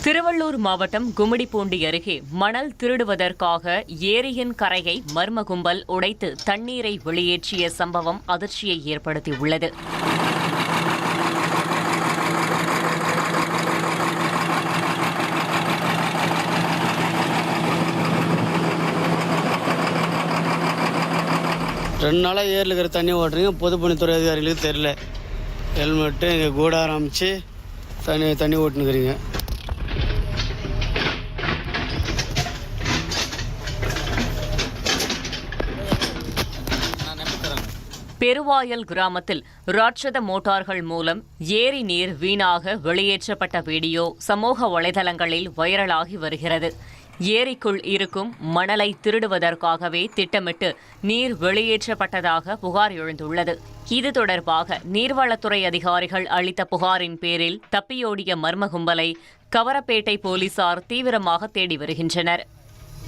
திருவள்ளூர் மாவட்டம் கும்மிடிப்பூண்டி அருகே மணல் திருடுவதற்காக ஏரியின் கரையை மர்ம கும்பல் உடைத்து தண்ணீரை வெளியேற்றிய சம்பவம் அதிர்ச்சியை ஏற்படுத்தியுள்ளது. ரெண்டு நாளாக ஏரியில் இருக்கிற தண்ணி ஓட்டுறீங்க, பொதுப்பணித்துறை அதிகாரிகளுக்கு தெரில. ஹெல்மெட்டு எங்கள் கூட ஆரம்பித்து தண்ணி ஓட்டுனுக்கிறீங்க. பெருவாயல் கிராமத்தில் ராட்சத மோட்டார்கள் மூலம் ஏரி நீர் வீணாக வெளியேற்றப்பட்ட வீடியோ சமூக வலைதளங்களில் வைரலாகி வருகிறது. ஏரிக்குள் இருக்கும் மணலை திருடுவதற்காகவே திட்டமிட்டு நீர் வெளியேற்றப்பட்டதாக புகார் எழுந்துள்ளது. இது தொடர்பாக நீர்வளத்துறை அதிகாரிகள் அளித்த புகாரின் பேரில் தப்பியோடிய மர்ம கும்பலை கவரப்பேட்டை போலீசார் தீவிரமாக தேடி வருகின்றனர்.